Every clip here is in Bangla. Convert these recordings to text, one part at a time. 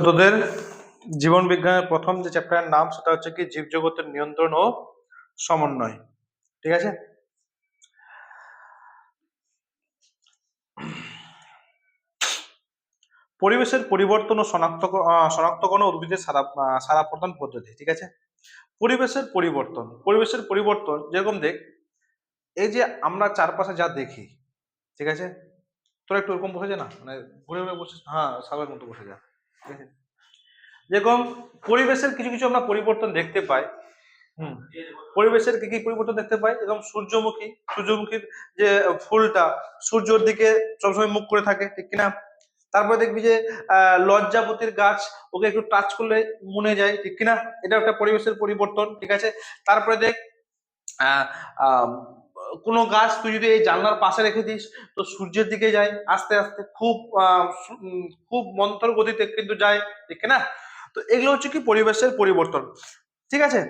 তোদের জীবন বিজ্ঞানের প্রথম যে চ্যাপ্টারের নাম সেটা হচ্ছে কি জীবজগতের নিয়ন্ত্রণ ও সমন্বয়। ঠিক আছে, পরিবেশের পরিবর্তন ও শনাক্তকরণ ও উদ্ভিদের সারা প্রদান পদ্ধতি। ঠিক আছে, পরিবেশের পরিবর্তন যেরকম দেখ, এই যে আমরা চারপাশে যা দেখি, ঠিক আছে, তোরা একটু ওরকম বসে যা না, মানে ঘুরে ঘুরে বসে, হ্যাঁ সাবের মতো বসে যা। ঠিক আছে, যেরকম পরিবেশের কিছু কিছু আমরা পরিবর্তন দেখতে পাই। পরিবেশের কি কি পরিবর্তন দেখতে পাই, এবং সূর্যমুখীর যে ফুলটা সূর্যের দিকে সবসময় মুখ করে থাকে, ঠিক কিনা? তারপরে দেখবি যে লজ্জাপতির গাছ, ওকে একটু টাচ করলে মনে যায়, ঠিক কিনা? এটা একটা পরিবেশের পরিবর্তন। ঠিক আছে, তারপরে দেখ আহ আহ, কোনো গাছ তুই যদি এই জানলার পাশে রেখে দিস তো সূর্যের দিকে যায় আস্তে আস্তে, খুব মন্থর গতিতে কিন্তু যায়, ঠিক না? তো এগুলো হচ্ছে কি পরিবেশের পরিবর্তন। ঠিক আছে,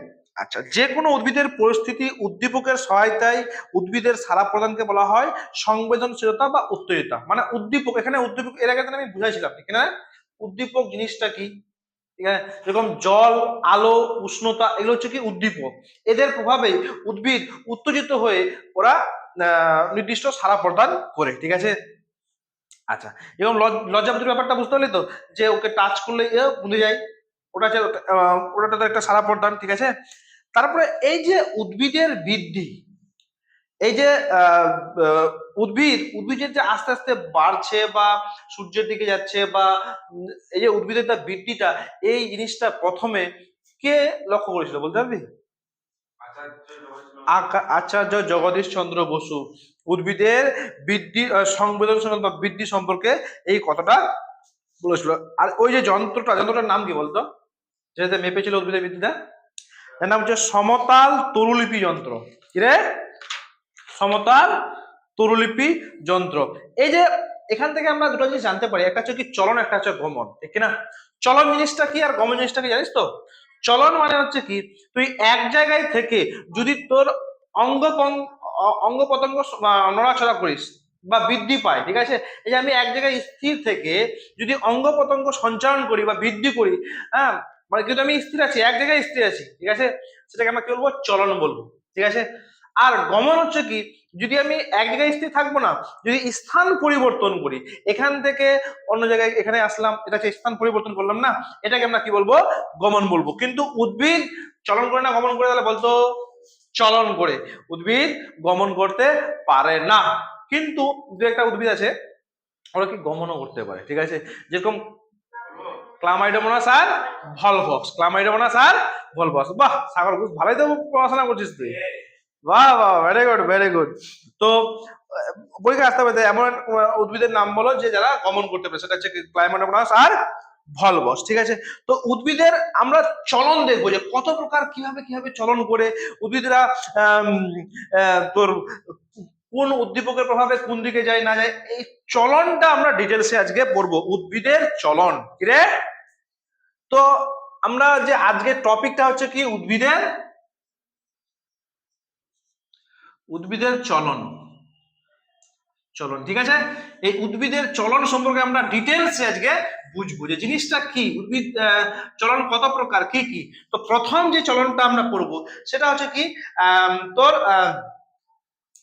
আচ্ছা, যে কোনো উদ্ভিদের পরিস্থিতি উদ্দীপকের সহায়তায় উদ্ভিদের সাড়া প্রদানকে বলা হয় সংবেদনশীলতা বা উত্তেজিতা। মানে উদ্দীপক, এখানে উদ্দীপক এর আগে আমি বুঝাইছিলাম, ঠিক না? উদ্দীপক জিনিসটা কি, ঠিক আছে, যেরকম জল, আলো, উষ্ণতা, এগুলো হচ্ছে কি উদ্দীপক। এদের প্রভাবে উদ্ভিদ উত্তেজিত হয়ে ওরা নির্দিষ্ট সাড়া প্রদান করে। ঠিক আছে, আচ্ছা, এবং লজ্জাপতির ব্যাপারটা বুঝতে পারলি তো, যে ওকে টাচ করলে ভুলে যায়, ওটা ওটা তো একটা সাড়া প্রদান। ঠিক আছে, তারপরে এই যে উদ্ভিদের বৃদ্ধি, এই যে উদ্ভিদের যে আস্তে আস্তে বাড়ছে বা সূর্যের দিকে যাচ্ছে, বা এই যে উদ্ভিদের বৃদ্ধিটা, এই জিনিসটা প্রথমে কে লক্ষ্য করেছিল বলতে পারবি? আচার্য জগদীশ চন্দ্র বসু উদ্ভিদের বৃদ্ধি সংবেদনশীল বা বৃদ্ধি সম্পর্কে এই কথাটা বলেছিল। আর ওই যে যন্ত্রটার নাম কি বলতো, যেটাতে মেপেছিল উদ্ভিদের বৃদ্ধিটা? এর নাম হচ্ছে সমতাল তরুলিপি যন্ত্র। কি রে? সমতাল তরুলিপি যন্ত্র। এই যে এখান থেকে আমরা দুটো জিনিস জানতে পারি, একটা হচ্ছে কি চলন, একটা হচ্ছে গমন, ঠিক না? চলন জিনিসটা কি আর গমন জিনিসটা কি জানিস তো? চলন মানে হচ্ছে কি, তুই এক জায়গায় থেকে যদি তোর অঙ্গ অঙ্গ প্রত্যঙ্গ নড়াচড়া করিস বা বৃদ্ধি পায়, ঠিক আছে, এই যে আমি এক জায়গায় স্থির থেকে যদি অঙ্গ প্রত্যঙ্গ সঞ্চালন করি বা বৃদ্ধি করি, হ্যাঁ, মানে কিন্তু আমি স্থির আছি, এক জায়গায় স্থির আছি, ঠিক আছে, সেটাকে আমরা কি বলবো? চলন বলবো। ঠিক আছে, আর গমন হচ্ছে কি, যদি আমি এক জায়গায় স্থির থাকবো না, যদি স্থান পরিবর্তন করি, এখান থেকে অন্য জায়গায় এখানে আসলাম, এটা হচ্ছে স্থান পরিবর্তন করলাম না, এটাকে আমরা কি বলবো? গমন বলবো। কিন্তু উদ্ভিদ চলন করে না গমন করে? তাহলে বলতো চলন করে, উদ্ভিদ গমন করতে পারে না। কিন্তু দু একটা উদ্ভিদ আছে ওরা কি গমনও করতে পারে। ঠিক আছে, যেরকম ক্লামাইডোমোনাস আর ভলভক্স, বাহ সাগর, ভালোই তো পড়াশোনা করছিস তুই। বাহ বাহ, ভেরি গুড ভেরি গুড। তো পরীক্ষা আসতে হবে এমন উদ্ভিদের নাম বলো যে যারা গমন করতে পারে, সেটা হচ্ছে ক্লাইমাটোমোনাস আর ভলবস। ঠিক আছে, তো উদ্ভিদের আমরা চলন দেখবো যে কত প্রকার, কিভাবে কিভাবে চলন করে উদ্ভিদরা তোর কোন উদ্দীপকের প্রভাবে কোন দিকে যায় না যায়, এই চলনটা আমরা ডিটেলসে আজকে পড়বো, উদ্ভিদের চলন। কি রে? তো আমরা যে আজকের টপিকটা হচ্ছে কি উদ্ভিদের চলন। ঠিক আছে, এই উদ্ভিদের চলন সম্পর্কে আমরা ডিটেলসে আজকে বুঝবো যে জিনিসটা কি, উদ্ভিদ চলন কত প্রকার, কি কি। তো প্রথম যে চলনটা আমরা পড়বো সেটা হচ্ছে কি তোর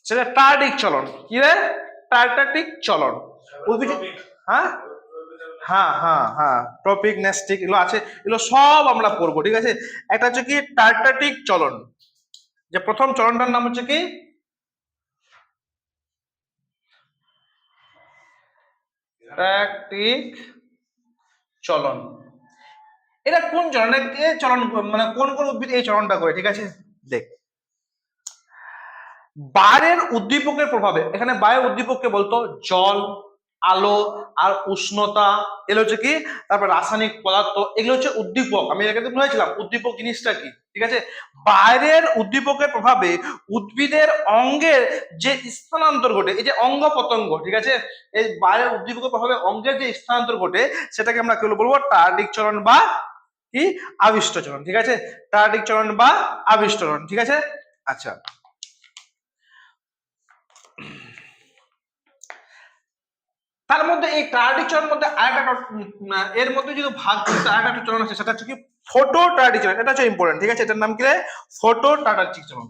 সেটা টার্ডিক চলন। কি রে? টার্টাটিক চলন। উদ্ভিদ, হ্যাঁ হ্যাঁ হ্যাঁ হ্যাঁ, টপিক নেস্টিক এগুলো আছে, এগুলো সব আমরা পড়বো। ঠিক আছে, একটা হচ্ছে কি টার্টাটিক চলন, যে প্রথম চলনটার নাম হচ্ছে কি টার্টাটিক চলন। এটা কোন চলন, চলন মানে কোন কোন উদ্ভিদ এই চলনটা করে? ঠিক আছে, দেখ, বাইরের উদ্দীপকের প্রভাবে, এখানে বাইরের উদ্দীপককে বলতো জল, আলো আর উষ্ণতা, এগুলো হচ্ছে কি, তারপর রাসায়নিক পদার্থ, এগুলো হচ্ছে উদ্দীপক। আমি এখানে বলেছিলাম উদ্দীপক জিনিসটা কি। ঠিক আছে, বাইরের উদ্দীপকের প্রভাবে উদ্ভিদের অঙ্গের যে স্থানান্তর ঘটে, এই যে অঙ্গ প্রত্যঙ্গ, ঠিক আছে, এই বাইরের উদ্দীপকের প্রভাবে অঙ্গের যে স্থানান্তর ঘটে সেটাকে আমরা কি বলবো? টার্ডিক চলন বা কি আবিষ্ট চলন। ঠিক আছে, টার্ডিক চলন বা আবিষ্ট চলন। ঠিক আছে, আচ্ছা, তার মধ্যে এই টায়ারটিক চলনের মধ্যে আরেকটা এর মধ্যে যদি ভাগ করতে আরেকটা চলন আছে, সেটা হচ্ছে কি ফটো টায়ারটিক চলন। এটা হচ্ছে ইম্পর্টেন্ট, ঠিক আছে? এটার নাম কি রে? ফটো টায়ারটিক চলন।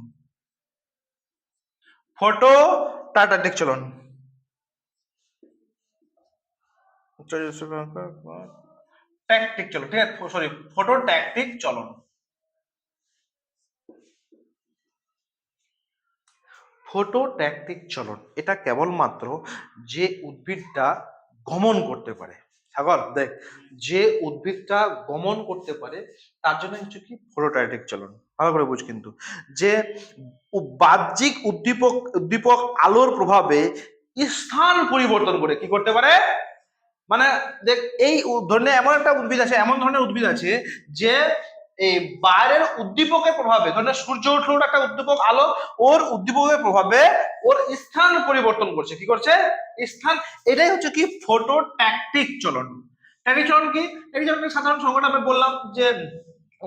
ফটো টায়ারটিক চলন। ট্যাকটিক চলন, ঠিক আছে, সরি, ফটো ট্যাকটিক চলন। ফটো ট্যাকটিক চলন এটা কেবলমাত্র যে উদ্ভিদটা গমন করতে পারে, সাগর দেখ, যে উদ্ভিদটা গমন করতে পারে তার জন্য হচ্ছে কি ফটোটাইটিক চলন। ভালো করে বুঝ কিন্তু, যে বাহ্যিক উদ্দীপক আলোর প্রভাবে স্থান পরিবর্তন করে কি করতে পারে, মানে দেখ এই ধরনের এমন একটা উদ্ভিদ আছে, এমন ধরনের উদ্ভিদ আছে যে এই বাইরের উদ্দীপকের প্রভাবে, ধরেন সূর্য উঠলো একটা উদ্দীপক আলো, ওর উদ্দীপকের প্রভাবে ওর স্থান পরিবর্তন করছে, কি করছে স্থান। এটাই হচ্ছে কি ফটো ট্যাকটিক চলন। ট্যাকটিক চলন কি? ট্যাকটিক চলন সাধারণ সংজ্ঞাটা আমি বললাম যে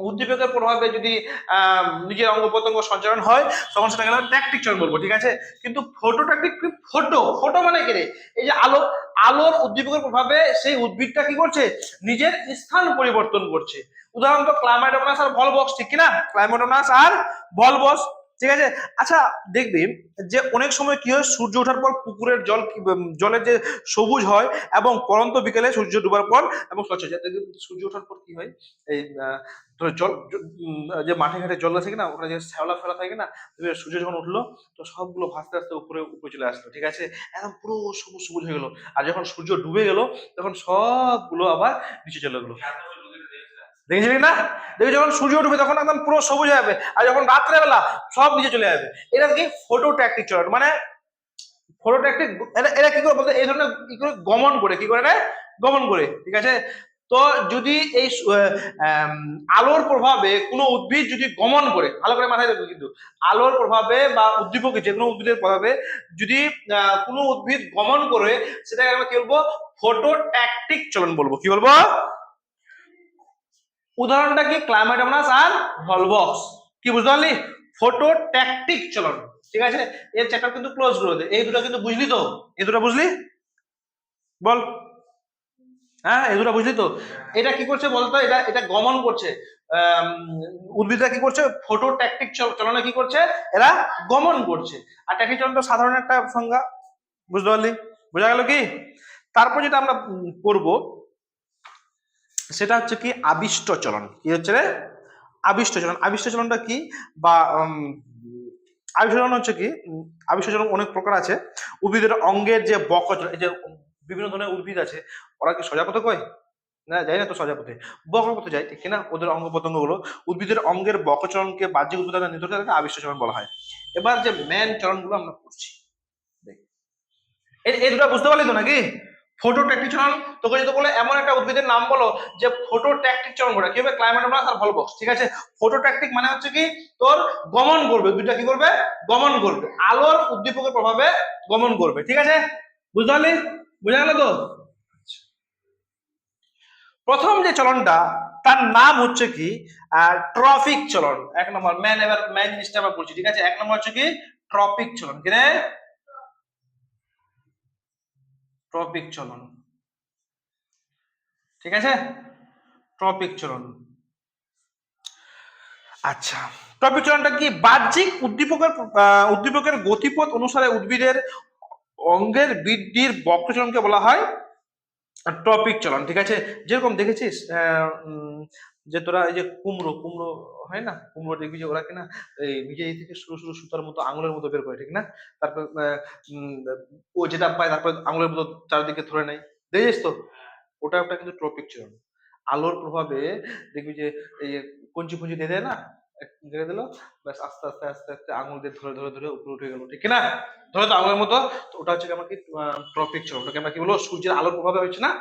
উদ্দীপকের প্রভাবে যদি নিজের অঙ্গ প্রত্যঙ্গ সঞ্চালন হয় তখন সেটা গেল ট্যাকটিক চলন বলবো, ঠিক আছে? কিন্তু ফটো ট্যাকটিক, ফটো ফটো মানে কি রে? এই যে আলো, আলোর উদ্দীপকের প্রভাবে সেই উদ্ভিদটা কি করছে, নিজের স্থান পরিবর্তন করছে। উদাহরণত ক্লাইমাটোনাস আর ভলবক্স, ঠিক কিনা? ক্লাইমাটোনাস আর ভলবক্স, ঠিক আছে? আচ্ছা দেখবি যে অনেক সময় কি হয়, সূর্য ওঠার পর পুকুরের জল জলের যে সবুজ হয় এবং পরন্ত বিকেলে সূর্য ডুবার পর এবং স্বচ্ছ হয়। সূর্য ওঠার পর কি হয়, এই জল যে মাঠে ঘাটে জল আছে কিনা, ওখানে যে শ্যাওলা ফেলা থাকে না, সূর্য যখন উঠলো তো সবগুলো ভাসতে ভাসতে উপরে উপরে চলে আসলো, ঠিক আছে? একদম পুরো সবুজ সবুজ হয়ে গেলো। আর যখন সূর্য ডুবে গেল তখন সবগুলো আবার নিচে চলে গেলো। দেখেছিলি না? দেখবি যখন সূর্য উঠবে তখন একদম পুরো সবুজ হয়ে যাবে, আর যখন রাত্রেবেলা সব নিচে চলে যাবে। এটা কি ফটো ট্যাকটিক চলন, মানে ফটো ট্যাকটিক। এরা কি করে বলতে, এই ধরনের কি করে গমন করে, কি করে গমন করে, ঠিক আছে? তো যদি এই আলোর প্রভাবে কোনো উদ্ভিদ যদি গমন করে, ভালো করে মাথায় রাখবে কিন্তু, আলোর প্রভাবে বা উদ্দীপকে যে কোনো উদ্ভিদের প্রভাবে যদি কোনো উদ্ভিদ গমন করে, সেটাকে আমরা কি বলবো, ফটো ট্যাকটিক চলন বলবো। কি বলবো? উদাহরণটা কি ক্লাইমাটোনাস আর ভলবক্স। কি বুঝতে পারলি? ফটো ট্যাকটিক চলন, ঠিক আছে? এর চ্যাপ্টার কিন্তু ক্লোজ করে দে। এই দুটো কিন্তু বুঝলি তো? এই দুটো বুঝলি? বল। হ্যাঁ এই দুটো বুঝলি তো? এটা কি করছে বলতো, এটা এটা গমন করছে। উদ্ভিদরা কি করছে, ফটো ট্যাকটিক চলনে কি করছে, এরা গমন করছে। আর ট্যাকটিক চলন তো সাধারণ একটা সংজ্ঞা, বুঝতে পারলি? বোঝা গেল কি? তারপর যেটা আমরা পড়বো সেটা হচ্ছে কি আবিষ্ট চলন। কি হচ্ছে রে? আবিষ্ট চলন। আবিষ্ট চলনটা কি, বা আবিষ্ট চলন হচ্ছে কি, আবিষ্ট চলন অনেক প্রকার আছে। উদ্ভিদের অঙ্গের যে বক্রচলন, এই যে বিভিন্ন ধরনের উদ্ভিদ আছে, ওরা কি সোজা পথে কয় না, যায় না তো সোজা পথে, বক্র পথে যায়, ঠিক কিনা? ওদের অঙ্গ প্রত্যঙ্গ গুলো উদ্ভিদের অঙ্গের বক্রচলনকে বাহ্যিক উৎপাদনের নির্দেশকে আবিষ্ট চলন বলা হয়। এবার যে মেন চলন গুলো আমরা পড়ছি, এই দুটো বুঝতে পারলি তো নাকি? ফটো ট্যাকটিক চলন, তোকে যদি বলে এমন একটা উদ্ভিদের নাম বলো যে ফটো ট্যাকটিক চলন করে, কি হবে, ক্লাইমাটোনাস আর ভলবক্স, ঠিক আছে? ফটো ট্যাকটিক মানে হচ্ছে কি তোর গমন করবে, উদ্ভিদটা কি করবে, গমন করবে, আলোর উদ্দীপকের প্রভাবে গমন করবে, ঠিক আছে? বুঝতে পারলি? বুঝা গেল তো? প্রথম যে চলনটা তার নাম হচ্ছে কি ট্রফিক চলন, এক নম্বর ম্যান। এবার ম্যান জিনিসটা আমরা বলছি, ঠিক আছে? এক নম্বর হচ্ছে কি ট্রপিক চলন। কি রে? ট্রপিক চলন, ঠিক আছে? ট্রপিক চলন। আচ্ছা, ট্রপিক চলনটা কি, বাহ্যিক উদ্দীপকের গতিপথ অনুসারে উদ্ভিদের অঙ্গের বৃদ্ধির বক্রচলনকে বলা হয় ট্রপিক চলন, ঠিক আছে? যেরকম দেখেছিস যে তোরা এই যে কুমড়ো কুমড়ো হয় না, কুমড়ো দেখবি যে ওরা কিনা এই নিজে থেকে সরু সরু সুতার মতো আঙুলের মতো বের করে, ঠিক না? তারপর ও যেটা পায় তারপর আঙুলের মতো চারিদিকে ধরে নেয়, দেখেছিস তো? ওটা একটা কিন্তু ট্রপিক চলন। আলোর প্রভাবে দেখবি যে এই কঞ্চি ফঞ্চি দিয়ে দেয় না, ধরে দিল, ব্যাস আস্তে আস্তে আস্তে আস্তে আঙুল দিয়ে ধরে ধরে ধরে উপরে উঠে গেল, ঠিক না? ধরে তো আঙুলের মতো। তো ওটা হচ্ছে আমার কি ট্রপিক চলন। ওটাকে আমরা কি বলবো, সূর্যের আলোর প্রভাবে হচ্ছে না,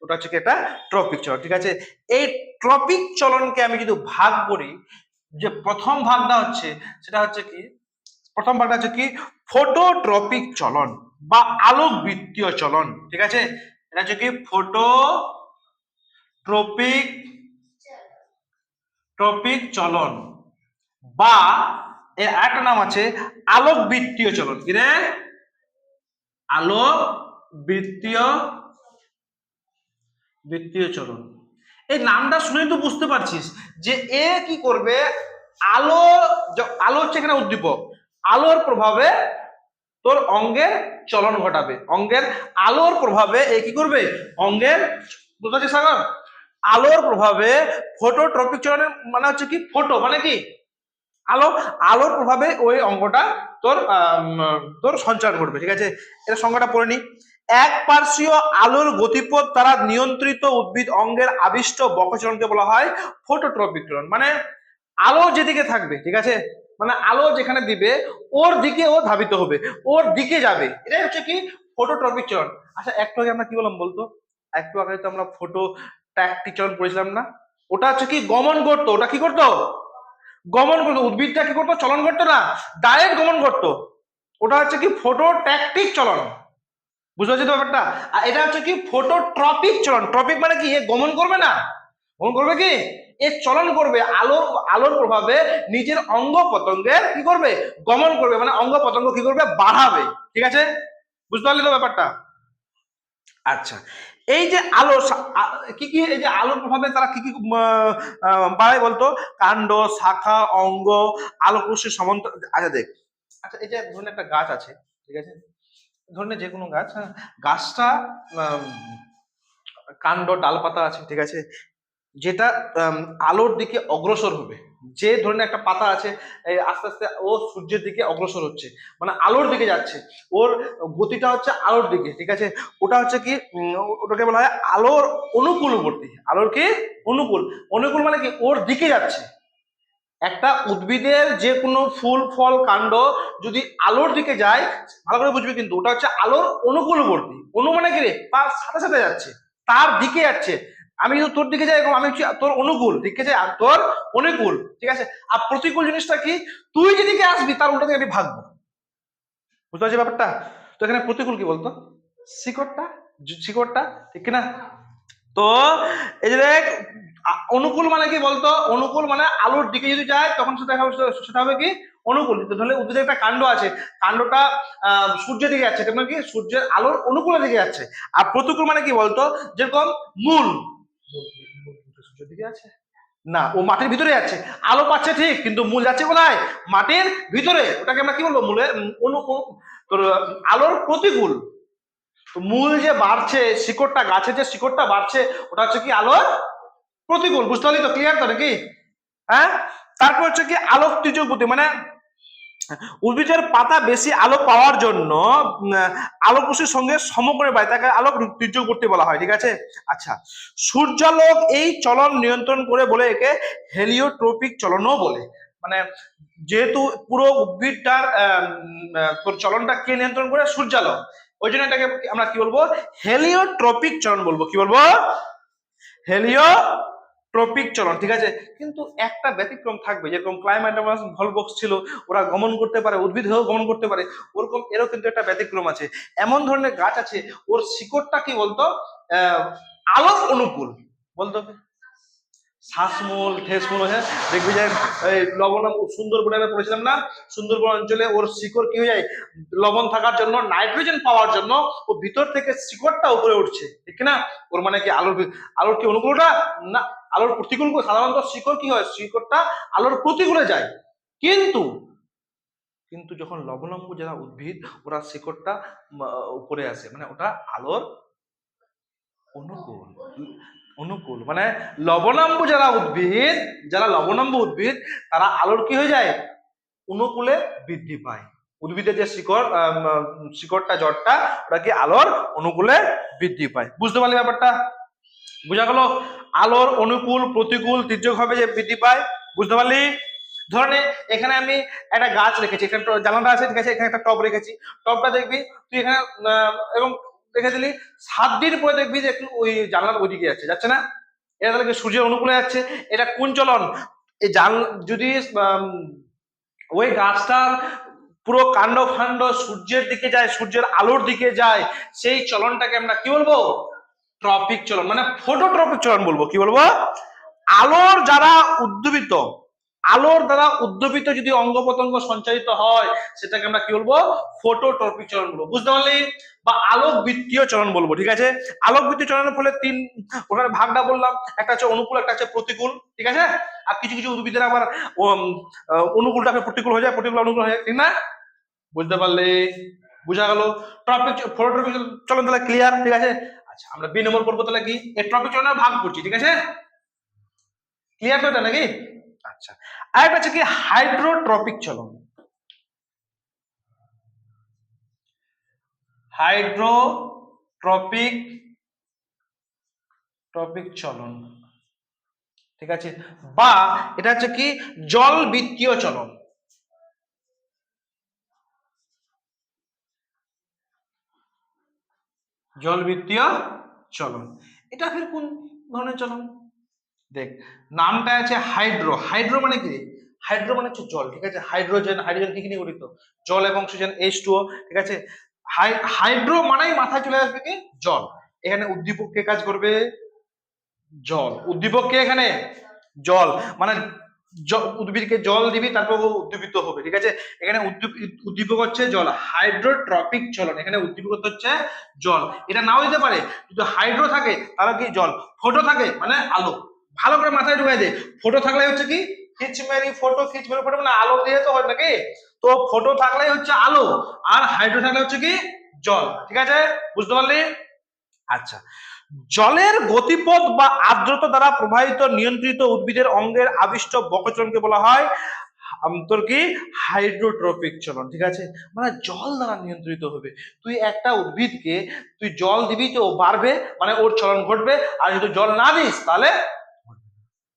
ওটা হচ্ছে কি একটা ট্রপিক চলন, ঠিক আছে? এই ট্রপিক চলনকে আমি যদি ভাগ করি, যে প্রথম ভাগটা হচ্ছে সেটা হচ্ছে কি, প্রথম ভাগটা হচ্ছে কি ফটোট্রপিক চলন বা আলোক বৃত্তীয় চলন, ঠিক আছে? এটা হচ্ছে কি ট্রপিক ট্রপিক চলন, বা এর আরেকটা নাম আছে আলোক বৃত্তীয় চলন। কি রে? আলোক বৃত্তীয় বৃত্তীয় চলন। এই নামটা শুনেই তো বুঝতে পারছিস যে এ কি করবে, আলো আলো হচ্ছে এখানে উদ্দীপক, আলোর প্রভাবে তোর অঙ্গের চলন ঘটাবে, অঙ্গের আলোর প্রভাবে এ কি করবে, অঙ্গের, বুঝতে পারছিস সাগর, আলোর প্রভাবে ফটোট্রপিক চলনের মানে হচ্ছে কি, ফটো মানে কি আলো, আলোর প্রভাবে ওই অঙ্গটা তোর তোর সঞ্চার করবে, ঠিক আছে। এটা সংজ্ঞাটা পড়ে নি। এক পার্শ্বীয় আলোর গতিপথ দ্বারা নিয়ন্ত্রিত উদ্ভিদ অঙ্গের আবিষ্ট বক্ষচলনকে বলা হয় ফটোট্রপিক চলন। মানে আলো যেদিকে থাকবে, ঠিক আছে, মানে আলো যেখানে দিবে ওর দিকে ও ধাবিত হবে, ওর দিকে যাবে, এটাই হচ্ছে কি ফটোট্রপিক চলন। আচ্ছা একটু আগে আমরা কি বললাম বলতো, একটু আগে তো আমরা ফটো ট্যাকটিক চলন পড়েছিলাম না, ওটা হচ্ছে কি গমন করতো, ওটা কি করতো, গমন করতো, উদ্ভিদটা কি করতো, চলন করতো না, ডাইরেক্ট গমন করতো, ওটা হচ্ছে কি ফটোট্যাকটিক চলন, বুঝতে পারছি তো ব্যাপারটা। আর এটা হচ্ছে কি ফটোট্রপিক চলন, ট্রপিক মানে কি, এ গমন করবে না, গমন করবে কি, এ চলন করবে, আলোর আলোর প্রভাবে নিজের অঙ্গ প্রত্যঙ্গের কি করবে, গমন করবে, মানে অঙ্গ প্রত্যঙ্গ কি করবে, বাড়াবে, ঠিক আছে, বুঝতে পারলি তো ব্যাপারটা। আচ্ছা এই যে আলো কি কি, এই যে আলোর প্রভাবে তারা কি কি বাড়ায় বলতো, কাণ্ড, শাখা, অঙ্গ, আলোকরশ্মির সমান্তর। আচ্ছা দেখ, আচ্ছা এই যে ধরুন একটা গাছ আছে, ঠিক আছে, ধরুন যে কোনো গাছ, হ্যাঁ, গাছটা কাণ্ড ডালপাতা আছে, ঠিক আছে, যেটা আলোর দিকে অগ্রসর হবে, যে ধরনের একটা পাতা আছে এই আস্তে আস্তে ও সূর্যের দিকে অগ্রসর হচ্ছে, মানে আলোর দিকে যাচ্ছে, ওর গতিটা হচ্ছে আলোর দিকে, ঠিক আছে, ওটা হচ্ছে কি ওটাকে বলা হয় আলোর অনুকূলবর্তী, আলোর কি অনুকূল, অনুকূল মানে কি ওর দিকে যাচ্ছে। একটা উদ্ভিদের যে কোনো ফুল ফল কাণ্ড যদি আলোর দিকে যায়, ভালো করে বুঝবি কিন্তু ওটা হচ্ছে আলোর অনুকূলবর্তী, অনু মানে কি রে, তার সাথে সাথে যাচ্ছে, তার দিকে যাচ্ছে। আমি যদি তোর দিকে যাই, আমি হচ্ছে তোর অনুকূল, ঠিক আছে, আর তোর অনুকূল, ঠিক আছে। আর প্রতিকূল জিনিসটা কি, তুই যেদিকে আসবি তার উল্টো দিকে আমি ভাগবো, বুঝতে পারছি ব্যাপারটা। তো এখানে প্রতিকূল কি বলতো, শিকড়টা, শিকড়টা, ঠিক কিনা। তো এই যে দেখ, অনুকূল মানে কি বলতো, অনুকূল মানে আলোর দিকে যদি যায় তখন সেটা হবে, সেটা হবে কি অনুকূল। ধরলে উদ্ভিদের একটা কাণ্ড আছে, কাণ্ডটা সূর্যের দিকে যাচ্ছে, তেমন কি সূর্যের আলোর অনুকূলের দিকে যাচ্ছে। আর প্রতিকূল মানে কি বলতো, যেরকম মূল, সূর্যের দিকে আছে না, ও মাটির ভিতরে যাচ্ছে, আলো পাচ্ছে ঠিক, কিন্তু মূল যাচ্ছে কোথায়, মাটির ভিতরে, ওটাকে আমরা কি বলবো, মূলে তোর আলোর প্রতিকূল। তো মূল যে বাড়ছে, শিকড়টা, গাছের যে শিকড়টা বাড়ছে, ওটা হচ্ছে কি আলোর প্রতিকূল, বুঝতে পারলি তো, ক্লিয়ার তো নাকি, হ্যাঁ। তারপর হচ্ছে কি আলোক তীর্যক গতি, মানে উদ্ভিদের পাতা বেশি আলো পাওয়ার জন্য আলোক রশ্মির সঙ্গে সমকোণে বাড়ে, তাকে আলোক তীর্যক গতি বলা হয়, ঠিক আছে। আচ্ছা সূর্যালোক এই চলন নিয়ন্ত্রণ করে বলে একে হেলিওট্রপিক চলনও বলে, মানে যেহেতু পুরো উদ্ভিদটার তোর চলনটা কে নিয়ন্ত্রণ করে, সূর্যালোক, ওই জন্য এটাকে আমরা কি বলবো, হেলিওট্রপিক চলন বলবো, কি বলবো, হেলিওট্রপিক চলন, ঠিক আছে। কিন্তু একটা ব্যতিক্রম থাকবে, যেরকম ক্লাইম্যাটামাস ভলবক্স ছিল, ওরা গমন করতে পারে, উদ্ভিদ হয়েও গমন করতে পারে, ওরকম এরও কিন্তু একটা ব্যতিক্রম আছে। এমন ধরনের গাছ আছে ওর শিকড়টা কি বলতো, আলোর অনুকূল, বলতো শ্বাসমূল, ঠেসমূল, হ্যাঁ, দেখবি যে এই লবণ, সুন্দরবনে আমরা পড়েছিলাম না, সুন্দরবন অঞ্চলে ওর শিকড় কি হয়ে যায়, লবণ থাকার জন্য, নাইট্রোজেন পাওয়ার জন্য ও ভিতর থেকে শিকড়টা উপরে উঠছে, ঠিক না। ওর মানে কি আলোর, আলোর কি অনুকূলটা না, আলোর প্রতিকূল, সাধারণত শিকড় কি হয়, শিকড়টা আলোর প্রতিকূলে যায়, কিন্তু কিন্তু যখন লবণাম্ব যারা উদ্ভিদ, ওরা শিকড়টা উপরে আসে, মানে ওটা আলোর অনুকূল, অনুকূল মানে লবণাম্ব যারা উদ্ভিদ, যারা লবণাম্ব উদ্ভিদ, তারা আলোর কি হয়ে যায়, অনুকূলে বৃদ্ধি পায়। উদ্ভিদের যে শিকড়, শিকড়টা জটটা, ওটা কি আলোর অনুকূলে বৃদ্ধি পায়, বুঝতে পারলি ব্যাপারটা, বুঝা গেল। আলোর অনুকূল প্রতিকূল তির্যক ভাবে যে বৃদ্ধি পায়, বুঝতে পারলি। ধরনে এখানে আমি একটা গাছ রেখেছি, এখানে জানালা আছে, ঠিক আছে, এখানে একটা টব রেখেছি, টবটা দেখবি তুই এখানে এবং রেখে দিলি, 7 দিন পরে দেখবি যে একটু ওই জানলার ওইদিকে যাচ্ছে, যাচ্ছে না, এটা তাহলে সূর্যের অনুকূলে যাচ্ছে, এটা কোন চলন, এই যদি ওই গাছটার পুরো কাণ্ড ফান্ড সূর্যের দিকে যায়, সূর্যের আলোর দিকে যায়, সেই চলনটাকে আমরা কি বলবো, ট্রপিক চলন, মানে ফটোট্রপিক চলন বলবো, কি বলবো, আলোর যারা উদ্দীপিত, আলোর দ্বারা উদ্দীপিত যদি অঙ্গ প্রত্যঙ্গ সঞ্চারিত হয় সেটাকে আমরা কি বলবো, ফটোট্রপিক চলন বলবো। বুঝতে পারলি? বা আলোক বৃত্তীয় চলন বলবো। ঠিক আছে, আলোক বৃত্তীয় চলনের ফলে তিন ওখানে ভাগটা বললাম, একটা হচ্ছে অনুকূল, একটা হচ্ছে প্রতিকূল। ঠিক আছে, আর কিছু কিছু উদ্ভিদের আবার অনুকূলটা প্রতিকূল হয়ে যায়, প্রতিকূল অনুকূল হয়ে যায়, ঠিক না? বুঝতে পারলে? বুঝা গেল? ট্রপিক ফটোট্রপিক চলন তাহলে ক্লিয়ার। ঠিক আছে, আচ্ছা আমরা 2 নম্বর পড়বো তাহলে কি, এই ট্রপিক চলনের ভাগ করছি। ঠিক আছে, ক্লিয়ার তো এটা নাকি? আচ্ছা, আরেকটা হচ্ছে কি হাইড্রোট্রপিক চলন। হাইড্রোট্রপিক চলন, ঠিক আছে, বা এটা হচ্ছে কি জল বৃত্তীয় চলন। জল বৃত্তীয় চলন, এটা ফের কোন ধরনের চলন? দেখ, নামটা আছে হাইড্রো। হাইড্রো মানে কি? হাইড্রো মানে হচ্ছে জল। ঠিক আছে, হাইড্রোজেন, হাইড্রোজেন কি নিয়ে গঠিত? জল এবং অক্সিজেন, H2O। ঠিক আছে, হাইড্রো মানেই মাথায় চলে আসবে কি জল। এখানে উদ্দীপক কে কাজ করবে? জল। উদ্দীপক কে এখানে? জল। মানে উদ্ভিদকে জল দিবি তারপর ও উদ্দীপিত হবে। ঠিক আছে, এখানে উদ্দীপক হচ্ছে জল। হাইড্রোট্রপিক চলন, এখানে উদ্দীপক হচ্ছে জল। এটা নাও দিতে পারে, যদি হাইড্রো থাকে তাহলে কি জল, ফোটো থাকে মানে আলো। ভালো করে মাথায় ঢুকাই দে, ফোটো থাকলে হচ্ছে কি খিচমেরি ফোটো, খিচমেরি ফোটো মানে আলো দিয়ে তো হয় নাকি? তো ফোটো থাকলেই হচ্ছে আলো, আর হাইড্রো থাকলে হচ্ছে কি জল। ঠিক আছে, বুঝতে পারলি? আচ্ছা, জলের গতিপথ বা আর্দ্রতা দ্বারা প্রবাহিত নিয়ন্ত্রিত উদ্ভিদের অঙ্গের আবিষ্ট বকচলনকে বলা হয় তোর কি হাইড্রোট্রপিক চলন। ঠিক আছে, মানে জল দ্বারা নিয়ন্ত্রিত হবে। তুই একটা উদ্ভিদকে তুই জল দিবি তো বাড়বে, মানে ওর চলন ঘটবে, আর যদি জল না দিস তাহলে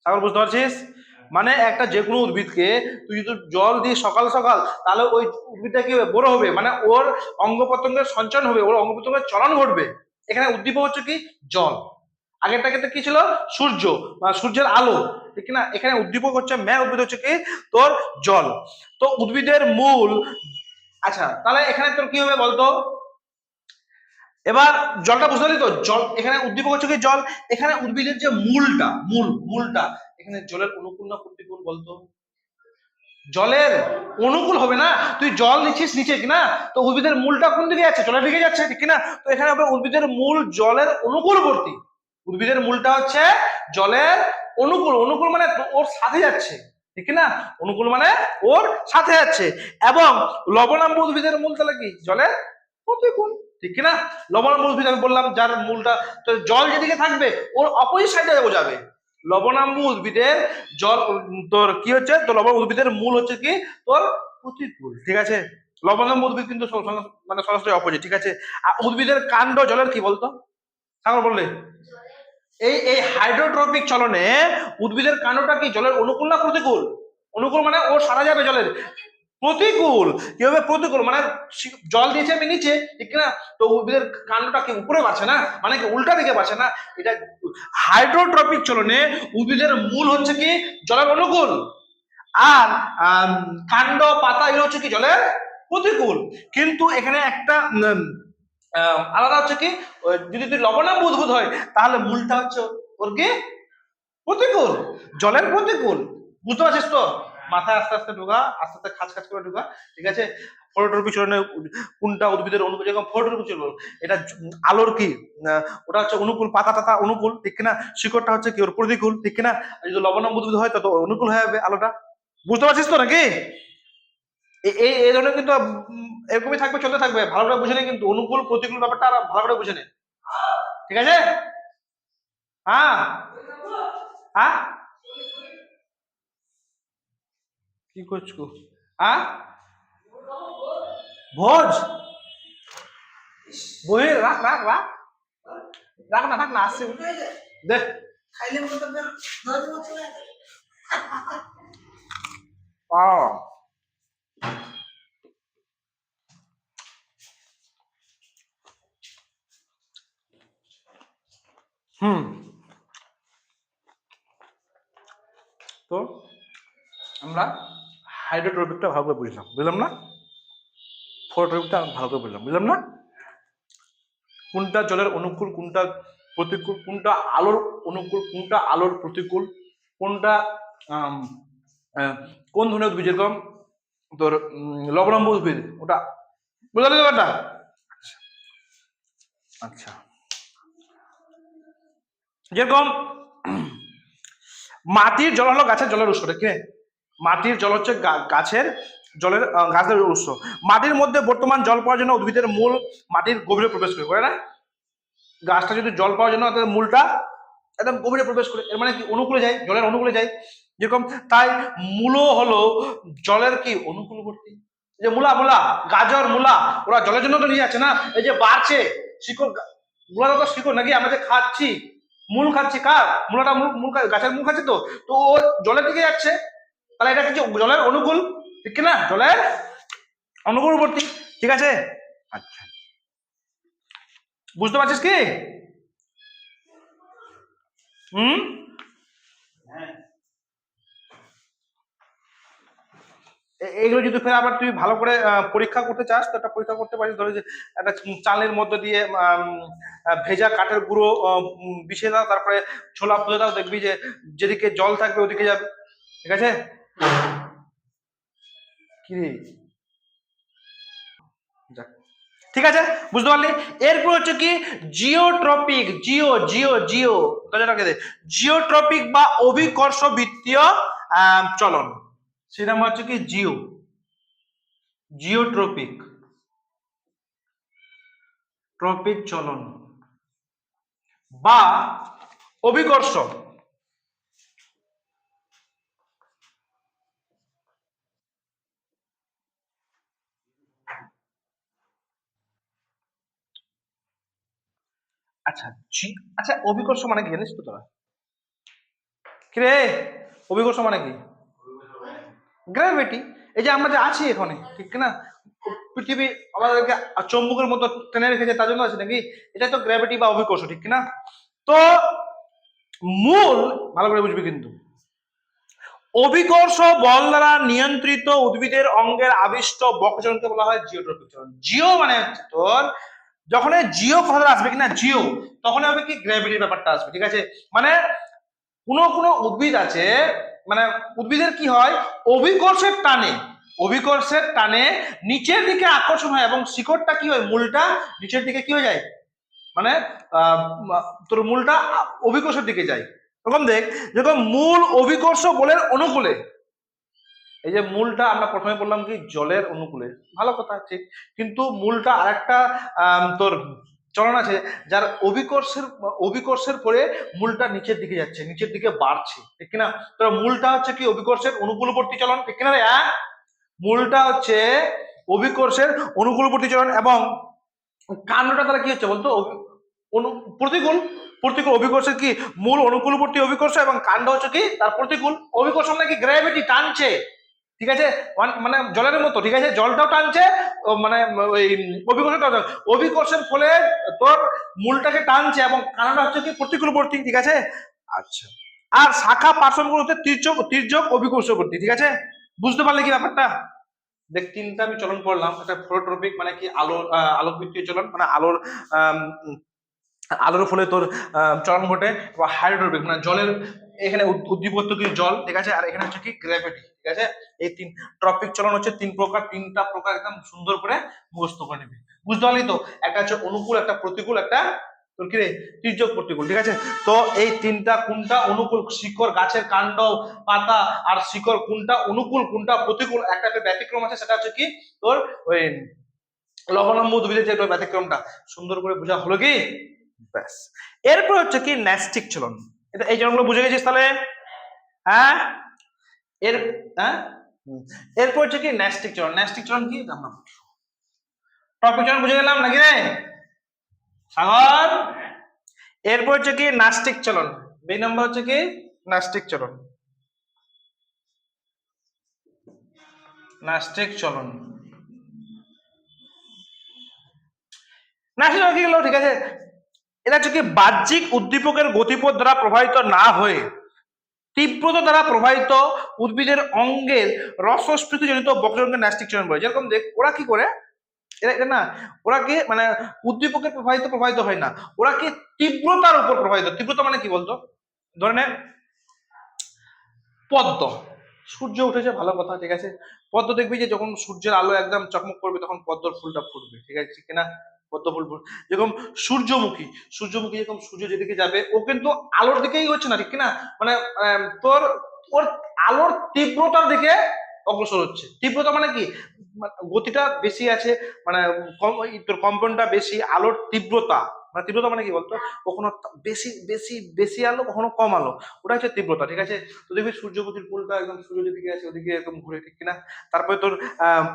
সাগর, বুঝতে পারছিস? মানে একটা যে কোনো উদ্ভিদকে তুই যদি জল দিস সকাল সকাল, তাহলে ওই উদ্ভিদটা কি হবে, বড় হবে, মানে ওর অঙ্গ প্রত্যঙ্গের সঞ্চালন হবে, ওর অঙ্গ প্রত্যঙ্গের চলন ঘটবে। এখানে উদ্দীপক হচ্ছে কি জল। আগেরটা কিন্তু কি ছিল, সূর্য বা সূর্যের আলো, ঠিক না? এখানে উদ্দীপক হচ্ছে মেন উদ্ভিদ হচ্ছে কি তোর জল। তো উদ্ভিদের মূল, আচ্ছা তাহলে এখানে তোর কি হবে বলতো, এবার জলটা বুঝতে পারলি তো? জল এখানে উদ্দীপক হচ্ছে কি জল। এখানে উদ্ভিদের যে মূলটা এখানে জলের অনুকূল না প্রতিকূল বলতো? জলের অনুকূল হবে না, তুই জল নিচ্ছিস নিচে কিনা, তো উদ্ভিদের মূলটা কোন দিকে যাচ্ছে, জলের দিকে যাচ্ছে, ঠিক কিনা? তো এখানে হবে উদ্ভিদের মূল জলের অনুকূলবর্তী। উদ্ভিদের মূলটা হচ্ছে জলের অনুকূল। অনুকূল মানে ওর সাথে যাচ্ছে, ঠিক না? অনুকূল মানে ওর সাথে যাচ্ছে। এবং লবণাম্ব উদ্ভিদের মূল তাহলে কি জলের প্রতিকূল, ঠিক কিনা? লবণাম্ব উদ্ভিদ আমি বললাম যার মূলটা, তো জল যেদিকে থাকবে ওর অপোজিট সাইডে বোঝাবে। লবণাম্ব উদ্ভিদের জল তোর কি হচ্ছে, তো লবণ উদ্ভিদের মূল হচ্ছে কি তোর প্রতিকূল। ঠিক আছে, লবণাম্ব উদ্ভিদ কিন্তু মানে সরাসরি অপোজিট। ঠিক আছে, আর উদ্ভিদের কাণ্ড জলের কি বলতো সাগর বললে? এই হাইড্রোট্রপিক চলনে উদ্ভিদের কাণ্ডটা কি জলের অনুকূল না প্রতিকূল? অনুকূল মানে ও সারা যাবে জলের, প্রতিকূল। কি হবে প্রতিকূল, মানে জল দিয়েছে আমি নিচে, ঠিক না? তো উদ্ভিদের কাণ্ডটা কি উপরে বাড়ছে না, মানে কি উল্টা দিকে বাড়ছে না। এটা হাইড্রোট্রপিক চলনে উদ্ভিদের মূল হচ্ছে কি জলের অনুকূল, আর কাণ্ড পাতা এগুলো হচ্ছে কি জলের প্রতিকূল। কিন্তু এখানে একটা আলাদা হচ্ছে কি, যদি তুই লবণাম্ব উদ্ভিদ হয় তাহলে মূলটা হচ্ছে ওর কি প্রতিকূল, জলের প্রতিকূল। বুঝতে পারছিস তো? মাথায় আস্তে আস্তে ঢোকা, আস্তে আস্তে খাচ খাচ করে ঢোকা। ঠিক আছে, ফটোট্রপিক চলনে কোনটা উদ্ভিদের অনুকূল, যেরকম ফটোট্রপিক চলন এটা আলোর কি ওটা হচ্ছে অনুকূল, পাতা টাতা অনুকূল, ঠিক কিনা? শিকড়টা হচ্ছে কি ওর প্রতিকূল, ঠিক কিনা? আর যদি লবণাম্ব উদ্ভিদ হয় তত অনুকূল হয়ে যাবে আলোটা। বুঝতে পারছিস তো নাকি? এই এই ধরনের কিন্তু এরকমই থাকবে, চলতে থাকবে। ভালো করে বুঝে নে, কিন্তু অনুকূল প্রতিকূল ব্যাপারটা আর ভালো করে বুঝে নে। ঠিক আছে? হ্যাঁ হ্যাঁ, কি করছো? হ্যাঁ, ভোজ, বই রাখ রাখ রাখ, রাখ না, রাখ না, আসছে দে। হুম, তো আমরা হাইড্রোট্রপিকটা ভালো করে বুঝলাম, বুঝলাম না? ফটোট্রপিকটা ভালো করে বুঝলাম, বুঝলাম না? কোনটা জলের অনুকূল, কোনটা প্রতিকূল, কোনটা আলোর অনুকূল, কোনটা আলোর প্রতিকূল, কোনটা আহ, কোন ধরনের উদ্ভিদ, যেরকম তোর লবণাম্ব উদ্ভিদ, ওটা বুঝলি ব্যাপারটা? আচ্ছা আচ্ছা, যেরকম মাটির জল হলো গাছের জলের উৎস, ঠিক? মাটির জল হচ্ছে গাছের জলের গাছের উৎস। মাটির মধ্যে বর্তমান জল পাওয়ার জন্য উদ্ভিদের মূল মাটির গভীরে প্রবেশ করে না? গাছটা যদি জল পাওয়ার জন্য তাদের মূলটা একদম গভীরে প্রবেশ করে, এর মানে কি অনুকূলে যায়, জলের অনুকূলে যায়। যেরকম তাই মূলো হলো জলের কি অনুকূলবর্তী। যে মূলা মূলা গাজর মূলা, ওরা জলের জন্য তো নিয়ে যাচ্ছে না, এই যে বাড়ছে শিকড়, মূলাটা তো শিকড় নাকি, আমরা যে খাচ্ছি মূল খাচ্ছি, কার মূলাটা, মূল মূল গাছের মূল খাচ্ছে, তো তো ও জলের দিকে যাচ্ছে, তাহলে এটা কি জলের অনুকূল, ঠিক না? জলের অনুকূলবর্তী, ঠিক আছে? আচ্ছা, বুঝতে পারছিস কি? হুম, এইগুলো যদি ফের আবার তুই ভালো করে পরীক্ষা করতে চাস, তো একটা পরীক্ষা করতে পারিস। ধরো যে একটা চালের মধ্যে দিয়ে ভেজা কাঠের গুঁড়ো বিষে দাও, তারপরে ছোলা ফুলে দাও, দেখবি যে যেদিকে জল থাকবে ওদিকে যাবে, ঠিক আছে? কি রে, যাক, ঠিক আছে, বুঝতে পারলি? এরপর হচ্ছে কি জিওট্রপিক, জিও জিওট্রপিক বা অভিকর্ষ বৃত্তীয় চলন, সেটা হচ্ছে কি জিওট্রপিক ট্রপিক চলন বা অভিকর্ষ। আচ্ছা আচ্ছা, অভিকর্ষ মানে কি জানিস তো তোরা? কি রে, অভিকর্ষ মানে কি? গ্র্যাভিটি। এই যে আমরা যে আছি এখানে, ঠিক না? পৃথিবী আমাদেরকে চম্বুকের মতো টেনে রেখেছে, তার জন্য আছে নাকি? এটা তো গ্র্যাভিটি বা অভিকর্ষ, ঠিক না? তো মূল, ভালো করে বুঝবি কিন্তু, অভিকর্ষ বল দ্বারা নিয়ন্ত্রিত উদ্ভিদের অঙ্গের আবিষ্ট বকচলনকে বলা হয় জিওট্রপিক চলন। জিও মানে হচ্ছে তোর, যখন জিও কথাটা আসবে কিনা, জিও, তখন হবে কি গ্র্যাভিটির ব্যাপারটা আসবে, ঠিক আছে? মানে কোন উদ্ভিদ আছে, মানে উদ্ভিদের কি হয়, অভিকর্ষের টানে, অভিকর্ষের টানে নিচের দিকে আকর্ষণ হয়, এবং শিকড়টা কি হয়, মূলটা নিচের দিকে কি হয়ে যায়, মানে আহ তোর মূলটা অভিকর্ষের দিকে যায়। তখন দেখ, যখন মূল অভিকর্ষ বলের অনুকূলে, এই যে মূলটা আমরা প্রথমে বললাম কি জলের অনুকূলে, ভালো কথা, ঠিক, কিন্তু মূলটা আরেকটা তোর চলন আছে, যার অভিকর্ষের পরে মূলটা নিচের দিকে যাচ্ছে, নিচের দিকে বাড়ছে, ঠিক কিনা? তো মূলটা হচ্ছে কি অভিকর্ষের অনুকূলবর্তী চলন, ঠিক কিনা রে? হ্যাঁ, মূলটা হচ্ছে অভিকর্ষের অনুকূলবর্তী চলন, এবং কাণ্ডটা তারা কি হচ্ছে বলতো, প্রতিকূল, প্রতিকূল অভিকর্ষের কি মূল অনুকূলবর্তী অভিকর্ষ, এবং কাণ্ড হচ্ছে কি তার প্রতিকূল অভিকর্ষ, নাকি গ্র্যাভিটি টানছে, ঠিক আছে? মানে জলের মতো, ঠিক আছে, জলটাও টানছে, মানে ওই অভিকর্ষটাও, অভিকর্ষের ফলে তোর মূলটাকে টানছে, এবং কানাডা হচ্ছে কি প্রতিকূলবর্তী, ঠিক আছে? আচ্ছা, আর শাখা পার্শ্বগুলো হচ্ছে তির্যক, তির্যক অভিকর্ষবর্তী, ঠিক আছে? বুঝতে পারলে কি ব্যাপারটা? দেখ, তিনটা আমি চলন পড়লাম, একটা ফটোট্রপিক মানে কি আলোর আলোকবৃত্তীয় চলন, মানে আলোর আম, আলোর ফলে তোর চলন ঘটে, বা হাইড্রোট্রপিক মানে জলের, এখানে উদ্দীপত্ত কি জল, ঠিক আছে, আর এখানে হচ্ছে কি গ্র্যাভিটি, ঠিক আছে? এই তিন ট্রপিক চলন হচ্ছে তিন প্রকার, তিনটা প্রকার একদম সুন্দর করে মুখস্থ করে নিবি, বুঝতে পারলি তো? একটা হচ্ছে অনুকূল, একটা প্রতিকূল, একটা তোর কি রে তির্যক প্রতিকূল, ঠিক আছে? তো এই তিনটা কোনটা অনুকূল, শিকড়, গাছের কাণ্ড, পাতা আর শিকড়, কোনটা অনুকূল কোনটা প্রতিকূল, একটা ব্যতিক্রম আছে, সেটা হচ্ছে কি তোর ওই লবণাম্ব উদ্ভিদের যে ব্যতিক্রমটা, সুন্দর করে বোঝা হলো কি? ব্যাস। এরপর হচ্ছে কি ন্যাস্টিক চলন, এটা এই চলনগুলো বুঝে গেছিস তাহলে? হ্যাঁ, এর হ্যাঁ, এরপর হচ্ছে কি ন্যাস্টিক চলন। ন্যাস্টিক চলন কি আমরা টপিক চলন বুঝে গেলাম নাকি রে সাগর? এরপর হচ্ছে কি নাস্তিক চলন, দুই নম্বর হচ্ছে কি নাস্তিক চলন, নাস্তিক চলন। নাস্তিক চলন কি হলো, ঠিক আছে, এটা হচ্ছে কি বাহ্যিক উদ্দীপকের গতিপথ দ্বারা প্রভাবিত না হয়ে তীব্রতা দ্বারা প্রভাবিত উদ্ভিদের অঙ্গের রসস্ফীতি জনিত বক্রজনকে ন্যাস্টিক চলন বলে। যেরকম দেখ, ওরা কি করে, এটা এটা না, ওরা কি মানে উদ্দীপকের প্রভাবিত প্রভাবিত হয় না, ওরা কি তীব্রতার উপর প্রভাবিত। তীব্রতা মানে কি বলতো, ধরে নে পদ্ম, সূর্য উঠেছে, ভালো কথা, ঠিক আছে। পদ্ম দেখবি যে যখন সূর্যের আলো একদম চকমক করবে তখন পদ্মর ফুলটা ফুটবে, ঠিক আছে, ঠিক না? পদ্ম ফুল যেরকম সূর্যমুখী, সূর্যমুখী যেরকম সূর্য যেদিকে যাবে ও কিন্তু আলোর দিকেই হচ্ছে না, ঠিক না? মানে তোর ওর আলোর তীব্রতার দিকে অগ্রসর হচ্ছে। তীব্রতা মানে কি, গতিটা বেশি আছে, মানে তোর কম্পনটা বেশি, আলোর তীব্রতা, মানে তীব্রতা মানে কি বলতো, কখনো বেশি বেশি বেশি আলো, কখনো কম আলো, ওটা হচ্ছে তীব্রতা, ঠিক আছে। তো দেখবি সূর্যমুখীর ফুলটা একদম সূর্য যেদিকে আছে ওদিকে একদম ঘুরে, ঠিক কিনা? তারপরে তোর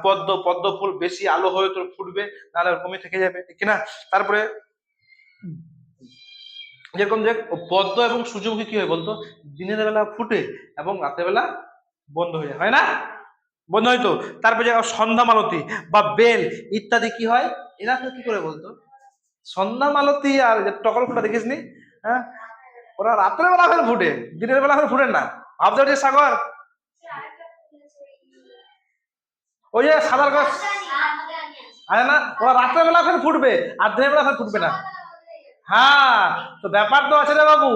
পদ্ম পদ্ম ফুল বেশি আলো হয়ে তোর ফুটবে, নাহলে কমে থেকে যাবে, ঠিক কিনা? তারপরে যেরকম দেখ, পদ্ম এবং সূর্যমুখী কি হয় বলতো, দিনের বেলা ফুটে এবং রাতের বেলা বন্ধ হয়ে যায়, হয় না? বন্ধ হয়তো। তারপরে সন্ধ্যা মালতী বা বেল ইত্যাদি কি হয়, এরা তো কি করে বলতো, সন্ধ্যা মালতী আর টগর ফুলটা দেখিস নি? হ্যাঁ, ওরা রাত্রে বেলা করে ফুটে, দিনের বেলা করে ফুটে না। ভাবতে পারছিস সাগর? ওই যে সাদার গাছ আছে না, ওরা রাত্রে বেলা করে ফুটবে আর দিনের বেলা করে ফুটবে না। হ্যাঁ, তো ব্যাপার তো আছে রে বাবু,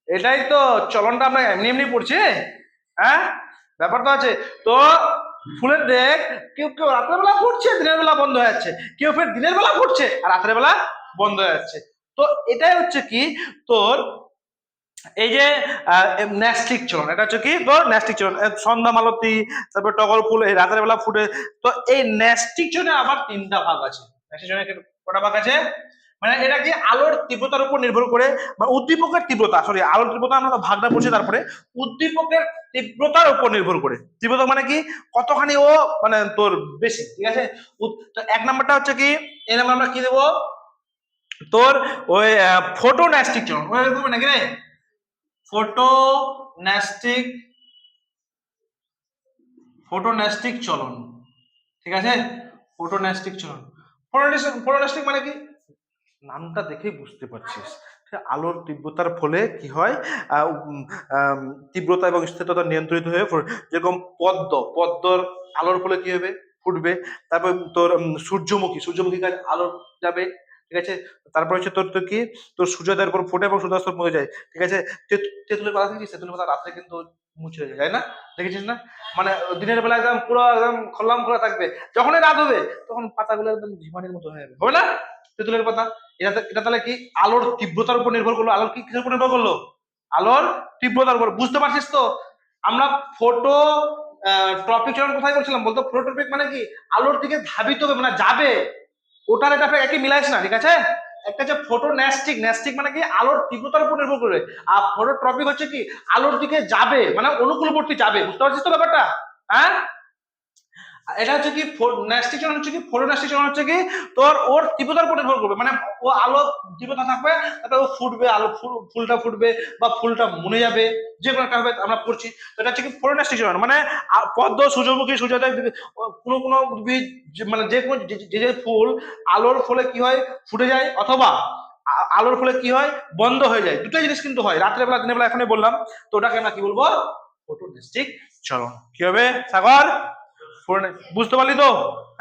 এটাই তো চলনটা আমরা এমনি এমনি পড়ছি। হ্যাঁ, ব্যাপার তো আছে। তো ফুলের দেখ, কেউ কেউ রাতের বেলা ফুটছে দিনের বেলা বন্ধ হয়ে যাচ্ছে, কেউ ফের দিনের বেলা ফুটছে আর রাতের বেলা বন্ধ হয়ে যাচ্ছে। তো এটাই হচ্ছে কি তোর এই যে ন্যাস্টিক চলন, এটা হচ্ছে কি তোর ন্যাস্টিক চলন। সন্ধ্যা মালতী, তারপর টগর ফুল এই রাতের বেলা ফুটে। তো এই ন্যাস্টিক চলনে আবার তিনটা ভাগ আছে। ন্যাস্টিক চলনে কটা ভাগ আছে, মানে এটা কি আলোর তীব্রতার উপর নির্ভর করে, বা উদ্দীপকের তীব্রতা, সরি আলোর তীব্রতা আমরা ভাগটা পড়ছি, তারপরে উদ্দীপকের তীব্রতার উপর নির্ভর করে। তীব্রতা মানে কি, কতখানি ও মানে তোর বেশি, ঠিক আছে। তো এক নাম্বারটা হচ্ছে কি, এই নাম্বার আমরা কি দেবো তোর, ওই ফটোন্যাস্টিক চলন, নাকি রে, ফটোন্যাস্টিক, ফটোন্যাস্টিক চলন, ঠিক আছে। ফটোন্যাস্টিক চলন, ফটোন্যাস্টিক মানে কি, নামটা দেখেই বুঝতে পারছিস, আলোর তীব্রতার ফলে কি হয়, তীব্রতা এবং স্থিরতা নিয়ন্ত্রিত হয়ে যেরকম পদ্ম, পদ্মর আলোর ফলে কি হবে, ফুটবে। তারপর তোর সূর্যমুখী, সূর্যমুখী গাছ আলো যাবে, ঠিক আছে। তারপর হচ্ছে তোর তো কি, তোর সূর্যোদয়ের পর ফোটে এবং সূর্যাস্ত মরে যায়, ঠিক আছে। তেঁতুলের পাতা দেখেছিস, তেঁতুলের পাতা রাত্রে কিন্তু মুছে যায়, তাই না? দেখেছিস না? মানে দিনের বেলা একদম পুরো একদম খোলাম খোলা থাকবে, যখনই রাত হবে তখন পাতাগুলো একদম ঝিমানির মতো হয়ে যাবে, হবে না? তেঁতুলের পাতা, এটা তাহলে কি আলোর তীব্রতার উপর নির্ভর করলো, আলোর কি কিসের উপর নির্ভর করলো, আলোর তীব্রতার উপর। বুঝতে পারছিস তো? আমরা ফটো টপিক চলন কোথায় করছিলাম বলতো, ফটো টপিক মানে কি, আলোর দিকে ধাবিত হবে, মানে যাবে, ওটার এটা একই মিলাইস না, ঠিক আছে। একটা হচ্ছে ফটো ন্যাস্টিক, ন্যাস্টিক মানে কি আলোর তীব্রতার উপর নির্ভর করে, আর ফটো টপিক হচ্ছে কি আলোর দিকে যাবে, মানে অনুকূলবর্তী যাবে। বুঝতে পারছিস তো ব্যাপারটা? হ্যাঁ, এটা হচ্ছে কি ন্যাস্টিক চলন হচ্ছে কি, ফটো ন্যাস্টিক চলন হচ্ছে কি তোর ওর তীব্রতার উপর নির্ভর করবে, মানে ও আলো তীব্রতা থাকবে, তারপরে ও ফুটবে, আলো ফুলটা ফুটবে বা ফুলটা মুনে যাবে, যে কোনো একটা হবে, আমরা পড়ছি। এটা হচ্ছে কি ফটো ন্যাস্টিক চলন, মানে পদ্ম, সূর্যমুখী, সূর্যোদয়, কোনো কোনো উদ্ভিদ, মানে যে কোনো যে ফুল আলোর ফলে কি হয়, ফুটে যায়, অথবা আলোর ফলে কি হয়, বন্ধ হয়ে যায়। দুটোই জিনিস কিন্তু হয়, রাত্রে বেলা দিনের বেলা এখনই বললাম। তো ওটাকে আমরা কি বলবো, ফটো ন্যাস্টিক চলন। কি হবে সাগর? বুঝতে পারলি তো?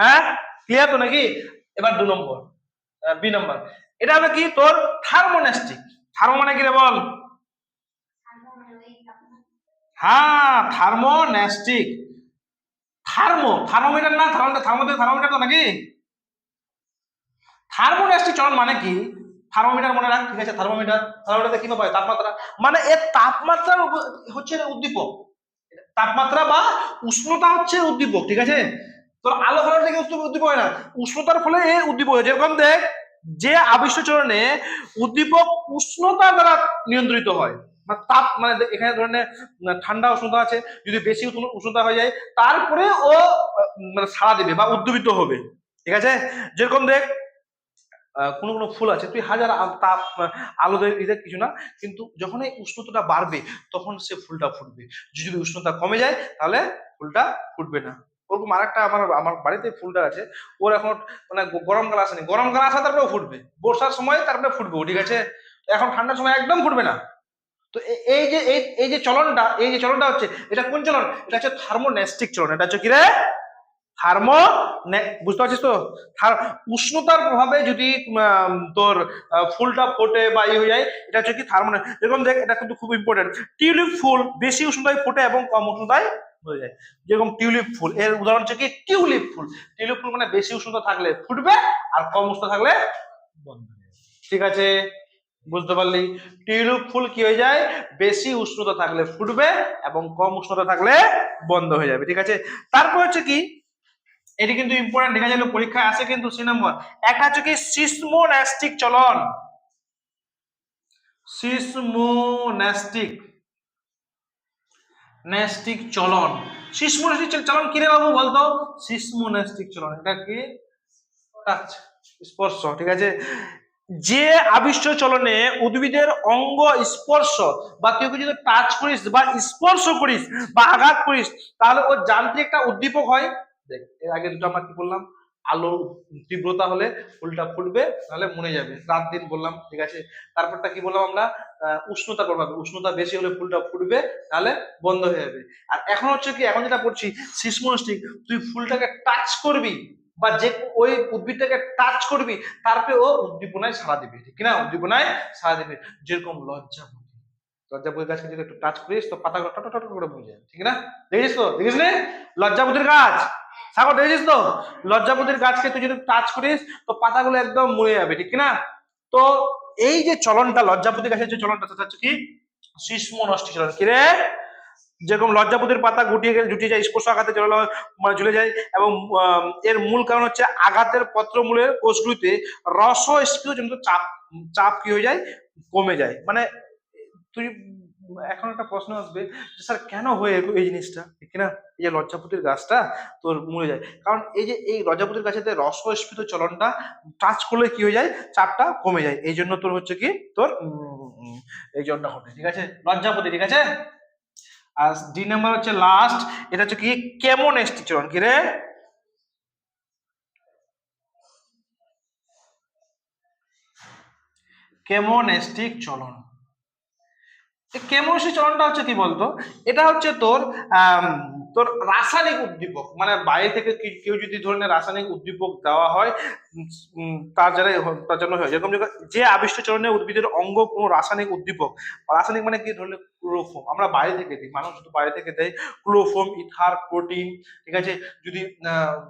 হ্যাঁ, ক্লিয়ার তো নাকি? এবার 2 নম্বর, বি নম্বর, এটা হবে কি তোর থার্মোন্যাস্টিক। থার্মো মানে কি রে বল? হ্যাঁ, থার্মোন্যাস্টিক। থার্মোমিটার না, থার্মোমিটার তো নাকি। থার্মোন্যাস্টিক চলন মানে কি, থার্মোমিটার মনে রাখ, ঠিক আছে। থার্মোমিটারতে কি পাবে, তাপমাত্রা, মানে এর তাপমাত্রা হচ্ছে উদ্দীপক, তাপমাত্রা বা উষ্ণতা হচ্ছে উদ্দীপক, ঠিক আছে। তোর আলো ফলার থেকে উদ্দীপক হয় না, উষ্ণতার ফলে এই উদ্দীপক হয়। যেরকম দেখ, যে আবিষ্ট চলনে উদ্দীপক উষ্ণতা দ্বারা নিয়ন্ত্রিত হয়, মানে তাপ, মানে এখানে ধরনের ঠান্ডা উষ্ণতা আছে, যদি বেশি উষ্ণতা হয়ে যায় তারপরে ও মানে সাড়া দেবে বা উদ্দীপিত হবে, ঠিক আছে। যেরকম দেখ, কোনো কোনো ফুল আছে তুই হাজার তাপ আলো দিতে কিছু না, কিন্তু যখন এই উষ্ণতাটা বাড়বে তখন সে ফুলটা ফুটবে। যদি উষ্ণতা কমে যায় তাহলে ফুলটা ফুটবে না। ওরকম আরেকটা আমার আমার বাড়িতে ফুলটা আছে, ওর এখন মানে গরমকাল আসেনি, গরমকাল আসা তারপরে ফুটবে, বর্ষার সময় তারপরে ফুটবে, ঠিক আছে। এখন ঠান্ডার সময় একদম ফুটবে না। তো এই যে এই যে চলনটা, এই যে চলনটা হচ্ছে, এটা কোন চলন, এটা হচ্ছে থার্মোন্যাস্টিক চলন। এটা হচ্ছে কি রে, থার্মো, বুঝতে পারছিস তো? উষ্ণতার প্রভাবে যদি তোর ফুলটা ফোটে বা ইয়ে হয়ে যায়, এটা হচ্ছে কি থার্মো। যেরকম দেখ, এটা কিন্তু খুব ইম্পর্টেন্ট, টিউলিপ ফুল বেশি উষ্ণতায় ফোটে এবং কম উষ্ণতায় হয়ে যায়। যেরকম টিউলিপ ফুল, এর উদাহরণ হচ্ছে কি টিউলিপ ফুল। টিউলিপ ফুল মানে বেশি উষ্ণতা থাকলে ফুটবে আর কম উষ্ণতা থাকলে বন্ধ হয়ে যাবে। ঠিক আছে, বুঝতে পারলি? টিউলিপ ফুল কি হয়ে যায়, বেশি উষ্ণতা থাকলে ফুটবে এবং কম উষ্ণতা থাকলে বন্ধ হয়ে যাবে। ঠিক আছে, তারপর হচ্ছে কি, এটি কিন্তু ইম্পর্টেন্ট, দেখা গেল পরীক্ষায় আসে কিন্তু 3 নম্বর। একটা হচ্ছে কি সিসমোন্যাস্টিক চলন। সিসমোন্যাস্টিক ন্যাস্টিক চলন। সিসমোন্যাস্টিক চলন কি রে বাবু বলতো? সিসমোন্যাস্টিক চলন এটা কি, টাচ, স্পর্শ। ঠিক আছে, যে আবিষ্ট চলনে উদ্ভিদের অঙ্গ স্পর্শ বা কেউ যদি টাচ করিস বা স্পর্শ করিস বা আঘাত করিস তাহলে ওর যান্ত্রিক একটা উদ্দীপক হয়। দেখ এর আগে দুটো আমরা কি বললাম, আলো তীব্রতা হলে ফুলটা ফুটবে নাহলে মরে যাবে, রাত দিন বললাম। ঠিক আছে, তারপরটা কি বললাম আমরা, উষ্ণতা প্রভাবে, উষ্ণতা বেশি হলে ফুলটা ফুটবে নাহলে বন্ধ হয়ে যাবে। আর এখন হচ্ছে কি, এখন যেটা পড়ছি সিসমোন্যাস্টিক, তুই ফুলটাকে টাচ করবি বা যে ওই উদ্ভিদটাকে টাচ করবি তারপরে ও উদ্দীপনায় সাড়া দিবে, ঠিক না? উদ্দীপনায় সাড়া দিবে। যেরকম লজ্জাপতি, লজ্জাপতির গাছকে যদি একটু টাচ করিস তো পাতাগুলো টট টট করে মরে যাবে, ঠিক না? দেখিস তো, দেখিস নে লজ্জাপতির গাছ, সাগর দেখেছিস তো? লজ্জাপতির গাছকে তুই যদি টাচ করিস তো পাতাগুলো একদম মরে যাবে, ঠিক না? তো এই যে চলনটা, লজ্জাপতি গাছের যে চলনটা, সেটা হচ্ছে কি সিসমোন্যাস্টিক চলন। কি রে? যেরকম লজ্জাপতির পাতা গুটিয়ে গেলে জুটিয়ে যায়, স্পর্শ আঘাতে মানে ঝুলে যায়, এবং এর মূল কারণ হচ্ছে আঘাতের পত্রমূলের কোষগুলিতে রসস্ফীত জনিত চাপ, চাপ কি হয়ে যায়, কমে যায়। মানে তুই এখন একটা প্রশ্ন আসবে যে স্যার কেন হয় এই জিনিসটা, ঠিক না? এই যে লজ্জাপতির গাছটা তোর মরে যায়, কারণ এই যে এই লজ্জাপতির গাছেতে রসস্ফীত চলনটা টাচ করলে কি হয়ে যায়, চাপটা কমে যায়, এই জন্য তোর হচ্ছে কি তোর এই জন্য হবে। ঠিক আছে, লজ্জাপতি। ঠিক আছে, আর ডি নাম্বার হচ্ছে লাস্ট, এটা হচ্ছে কি কেমোনেস্টিক চলন। কি রে? কেমোনেস্টিক চলন। কেমোনেস্টিক চলনটা হচ্ছে কি বলতো, এটা হচ্ছে তোর তোর রাসায়নিক উদ্দীপক, মানে বাইরে থেকে কেউ যদি ধরনের রাসায়নিক উদ্দীপক দেওয়া হয় তার যারা, তার জন্য হয়। যেরকম যে আবিষ্ট চলনে উদ্ভিদের অঙ্গ কোনো রাসায়নিক উদ্দীপক, রাসায়নিক মানে কি, ধরনের ক্লোরোফর্ম আমরা বাইরে থেকে দিই, মানুষ শুধু বাইরে থেকে দেয় ক্লোরোফর্ম, ইথার, প্রোটিন। ঠিক আছে, যদি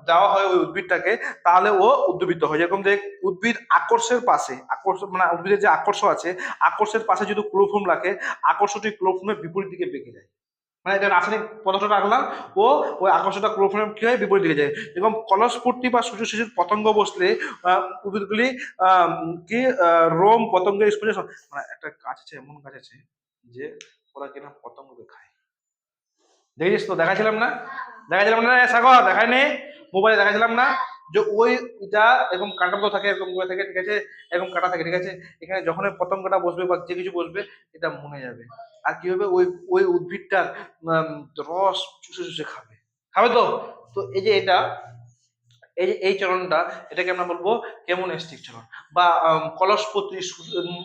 দেওয়া হয় ওই উদ্ভিদটাকে তাহলে ও উদ্দীপিত হয়। যেরকম যে উদ্ভিদ আকর্ষের পাশে, আকর্ষণ মানে উদ্ভিদের যে আকর্ষ আছে, আকর্ষের পাশে যদি ক্লোরোফর্ম রাখে, আকর্ষণটি ক্লোরোফর্মের বিপরীত দিকে বেঁকে যায়। মানে এটা রাসায়নিক পদার্থটা রাখলাম, ও ওই আকর্ষণটা ক্লোরোফর্ম কি হয়, বিপরীত দিকে যায়। যেরকম কলসপট্টি বা সূর্য শিশুর পতঙ্গ বসলে উদ্ভিদগুলি কি রোম পতঙ্গের স্পর্শে, মানে একটা গাছ আছে, এমন গাছ আছে যে ওরা কিনা পতঙ্গকে খায়। দেখেছিস তো? দেখাছিলাম না, দেখাছিলাম না সাগর? দেখায়নি? মোবাইলে দেখাছিলাম না যে ওই এটা এরকম কাঁটা তো থাকে, এরকম করে থাকে। ঠিক আছে, এরকম কাটা থাকে। ঠিক আছে, এখানে যখন পতঙ্গটা বসবে বা যে কিছু বসবে এটা মনে যাবে, আর কি হবে, ওই ওই উদ্ভিদটার রস চুষে চুষে খাবে, খাবে তো। তো এই যে এটা, এই যে এই চলনটা, এটাকে আমরা বলবো কেমোনেস্টিক চলন বা কলসপতি।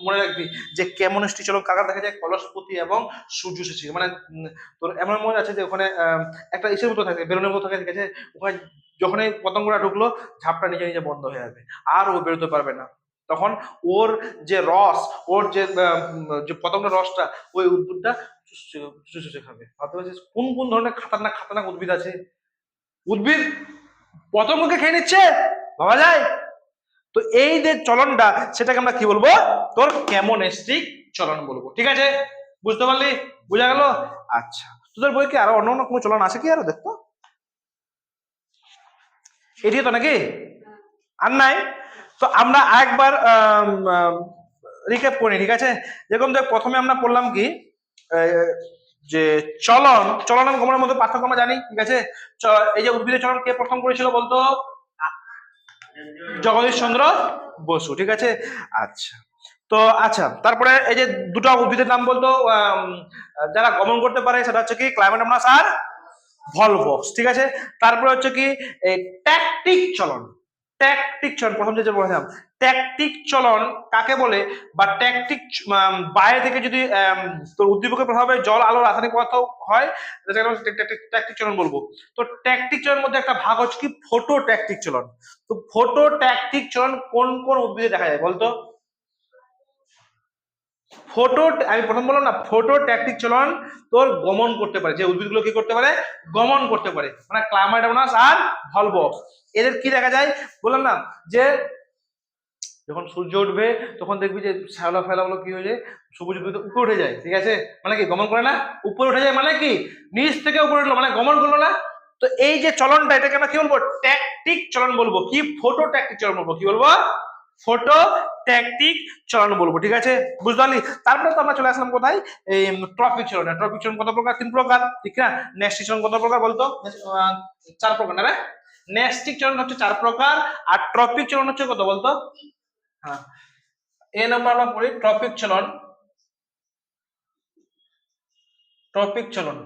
মনে রাখবি যে কেমোনেস্টিক চলন কাকা দেখা যায়, কলসপতি এবং সূর্য শিশি। মানে তোর এমন মনে আছে যে ওখানে একটা ইসের মতো থাকে, বেলুনের মতো থাকে। ঠিক আছে, ওখানে যখনই পতঙ্গটা ঢুকলো ঝাপটা নিজে নিজে বন্ধ হয়ে যাবে, আর ও বেরোতে পারবে না। তখন ওর যে রস, ওর যে যে পতঙ্গের রসটা ওই উদ্ভিদটা চুষে চুষে খাবে। ভাবতে পারছিস কোন কোন ধরনের খাতারনাক খাতারনাক উদ্ভিদ আছে? উদ্ভিদ পতঙ্গকে খেয়ে নিচ্ছে, ভাবা যায়? তো এই যে চলনটা, সেটাকে আমরা কি বলবো, তোর কেমোনেস্টিক চলন বলবো। ঠিক আছে, বুঝতে পারলি? বোঝা গেল? আচ্ছা, তোদের বই কি আরো অন্য অন্য কোনো চলন আছে কি আরো, দেখতো? এটি তো নাকি আর নাই? তো আমরা আরেকবার রিক্যাপ করি। ঠিক আছে, যেরকম দেখ প্রথমে আমরা পড়লাম কি যে চলন, চলন এবং গমনের মধ্যে পার্থক্য আমরা জানি। ঠিক আছে, এই যে উদ্ভিদের চলন কে প্রথম করেছিল বলতো? জগদীশ চন্দ্র বসু। ঠিক আছে, আচ্ছা। তো আচ্ছা, তারপরে এই যে দুটো উদ্ভিদের নাম বলতো যারা গমন করতে পারে, সেটা হচ্ছে কি ক্লাইমেটামনাস আর ভলভক্স। ঠিক আছে, তারপরে হচ্ছে কি এই ট্যাকটিক চলন। ট্যাকটিক চলন প্রথম যে বলেছিলাম, ট্যাকটিক চলন কাকে বলে, বা ট্যাকটিক বাইরে থেকে যদি তোর উদ্দীপকের প্রভাবে জল, আলো, রাসায়নিক পদার্থ হয়, ট্যাকটিক চলন বলবো। তো ট্যাকটিক চলনের মধ্যে একটা ভাগ হচ্ছে কি ফটো ট্যাকটিক চলন। তো ফটো ট্যাকটিক চলন কোন কোন উদ্ভিদে দেখা যায় বলতো? আমি প্রথম বললাম না, ফটোট্যাকটিক চলন তোর গমন করতে পারে, যে উদ্ভিদগুলো কি করতে পারে, গমন করতে পারে, মানে ক্লাইমাইডোমোনাস আর ভলভক্স। এদের কি দেখা যায় বললাম না, যে যখন সূর্য উঠবে তখন দেখবি যে শ্যাওলা ফেলাগুলো কি হয়ে যায়, সবুজ উদ্ভিদ উপরে উঠে যায়, ঠিক আছে, মানে কি গমন করে না, উপরে উঠে যায়, মানে কি নিচ থেকে উপরে উঠলো, মানে গমন করলো না। তো এই যে চলনটা, এটাকে আমরা কি বলবো, ট্যাকটিক চলন বলবো। কি ফটোট্যাকটিক চলন বলবো, কি বলবো, ফটোট্যাকটিক চলন বলবো, ঠিক আছে, বুঝতে পারলি। তারপরে তো আমরা চলে আসলাম কোথায়, এই ট্রপিক চলন। ট্রপিক চলন কত প্রকার, 3 প্রকার, ঠিক না। ন্যাস্টিক চলন কত প্রকার বলতো, 4 প্রকার না রে। ন্যাস্টিক চলন হচ্ছে 4 প্রকার, আর ট্রপিক চলন হচ্ছে কত বলতো, হ্যাঁ, এ নাম্বার আমরা পড়ি ট্রপিক চলন। ট্রপিক চলন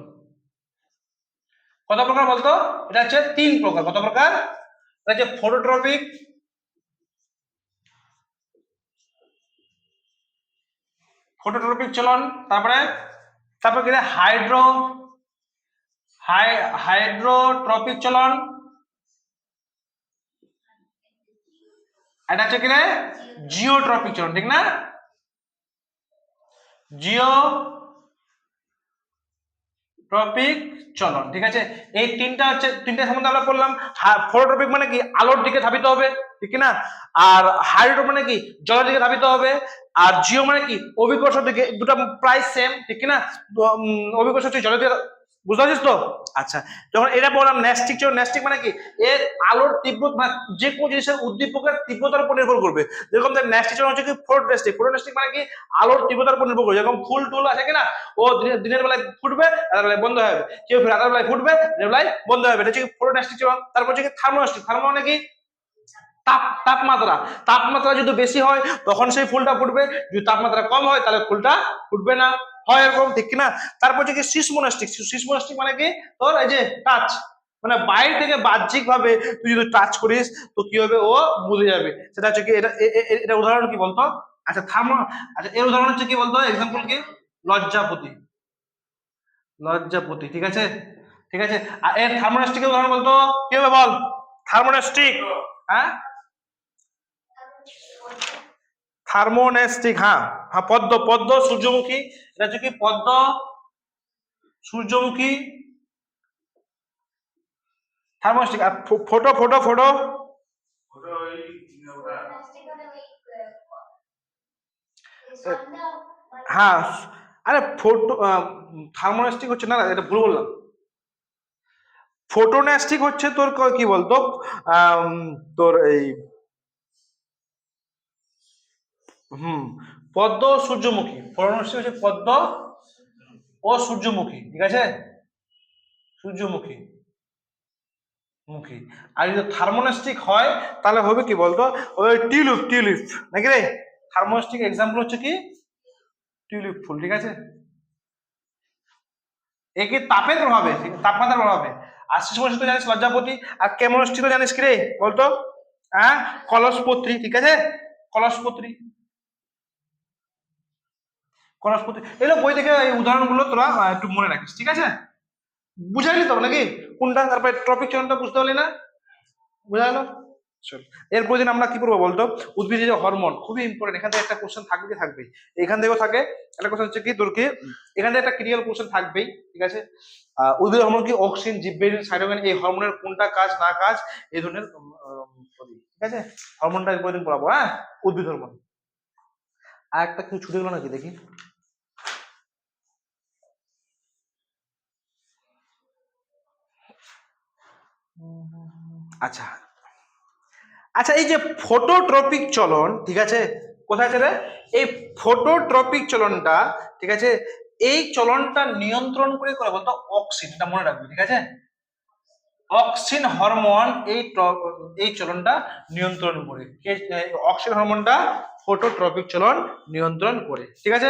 কত প্রকার বলতো, এটা হচ্ছে 3 প্রকার। কত প্রকার, এটা হচ্ছে ফটোট্রপিক, চলন, তারপরে তারপরে কি হাইড্রোট্রপিক চলন, এটা হচ্ছে কি রে জিওট্রপিক চলন, ঠিক না, জিওট্রপিক চলন, ঠিক আছে। এই তিনটা হচ্ছে, তিনটা সম্বন্ধে আমরা বললাম। ফটোট্রপিক মানে কি আলোর দিকে ধাবিত হবে, ঠিক না। আর হাইড্রো মানে কি জলের দিকে ধাবিত হবে। আর জিও মানে কি অভিকর্ষের দিকে, দুটো প্রায় সেম, ঠিক না। অভিকর্ষ হচ্ছে জলের দিকে, বুঝতে পারছিস তো। আচ্ছা, যখন এটা বললাম ন্যাস্টিক চলন, ন্যাস্টিক মানে কি এর আলোর তীব্রতা, মানে যে কোনো জিনিসের উদ্দীপকের তীব্রতার উপর নির্ভর করবে। যেরকম ন্যাস্টিক চলন হচ্ছে কি ফটোন্যাস্টিক মানে কি আলোর তীব্রতার উপর নির্ভর করবে। যেরকম ফুল টুল আছে কিনা, ও দিনের বেলায় ফুটবে, রাতের বেলায় বন্ধ হবে, কেউ রাতের বেলায় ফুটবে, দিনের বেলায় বন্ধ হবে, এটা হচ্ছে ফটোন্যাস্টিক চলন। তারপর হচ্ছে কি থার্মোন্যাস্টিক। থার্মো মানে কি তাপমাত্রা। তাপমাত্রা যদি বেশি হয় তখন সেই ফুলটা ফুটবে, যদি তাপমাত্রা কম হয় তাহলে ফুলটা ফুটবে না, হয় এরকম, ঠিক কিনা। তারপর হচ্ছে কি সিসমোনাস্টিক। সিসমোনাস্টিক মানে কি তোর এই যে টাচ, মানে বাইরে থেকে বাহ্যিক ভাবে তুই যদি টাচ করিস তো কি হবে, ও বুঝে যাবে। সেটা হচ্ছে কি, এটা উদাহরণ কি বলতো, আচ্ছা আচ্ছা এর উদাহরণ হচ্ছে কি বলতো, এক্সাম্পল কি, লজ্জাপতি। লজ্জাপতি, ঠিক আছে, ঠিক আছে। আর এর থার্মোনাস্টিকের উদাহরণ বলতো, কি হবে বল, থার্মোনাস্টিক, হ্যাঁ থার্মোনাস্টিক, হ্যাঁ হ্যাঁ, পদ্ম, সূর্যমুখী, এটা হচ্ছে কি পদ্ম, সূর্যমুখী, থার্মোনাস্টিক। আর ফটো হ্যাঁ, আরে থার্মোনাস্টিক হচ্ছে না, এটা ভুল বললাম। ফটোনাস্টিক হচ্ছে তোর কি বলতো, তোর এই পদ্ম ও সূর্যমুখী। ফটোনাস্টিক হচ্ছে পদ্ম ও সূর্যমুখী, ঠিক আছে, সূর্যমুখী মুখী। আর যদি থার্মোনাস্টিক হয় তাহলে হবে কি বলতো, ওই টিউলিপ নাকি রে। থার্মোনাস্টিক এক্সাম্পল হচ্ছে কি টিউলিপ ফুল, ঠিক আছে। একে তাপের প্রভাবে, তাপমাত্রার প্রভাবে। আর শিশুমনস্টিক তো জানিস লজ্জাপতি। আর কেমনস্টিক তো জানিস কি রে বলতো, হ্যাঁ কলসপত্রী, ঠিক আছে, কলসপত্রী, এগুলো বই থেকে এই উদাহরণগুলো তোরা একটু মনে রাখিস, ঠিক আছে, বুঝাইলি তো নাকি কোনটা। তারপরে টপিক চয়নটা বুঝতে পারলি না, বুঝা গেল। চল, এরপর দিন আমরা কি করবো বলতো, উদ্ভিদের যে হরমোন, খুবই ইম্পর্টেন্ট। এখান থেকে একটা কোশ্চেন থাকবেই, এখান থেকেও থাকে। একটা কোশ্চেন হচ্ছে কি তোর কি, এখান থেকে একটা ক্রিটিক্যাল কোশ্চেন থাকবেই, ঠিক আছে। উদ্ভিদের হরমোন কি অক্সিন, জিববেরিন, সাইটোকিন, এই হরমোনের কোনটা কাজ না কাজ, এই ধরনের ঠিক আছে। হরমোনটা এরপর দিন পড়াবো, হ্যাঁ, উদ্ভিদ হরমোন। আর একটা কিছু ছুটে গেল নাকি দেখি। আচ্ছা আচ্ছা, এই যে ফটোট্রপিক চলন, ঠিক আছে, কোথায় আছে রে, এই ফটোট্রপিক চলনটা, ঠিক আছে, এই চলনটা নিয়ন্ত্রণ করে বলতো অক্সিন, এটা মনে রাখবি, ঠিক আছে। অক্সিন হরমোন এই চলনটা নিয়ন্ত্রণ করে, অক্সিন হরমোনটা ফটোট্রপিক চলন নিয়ন্ত্রণ করে, ঠিক আছে।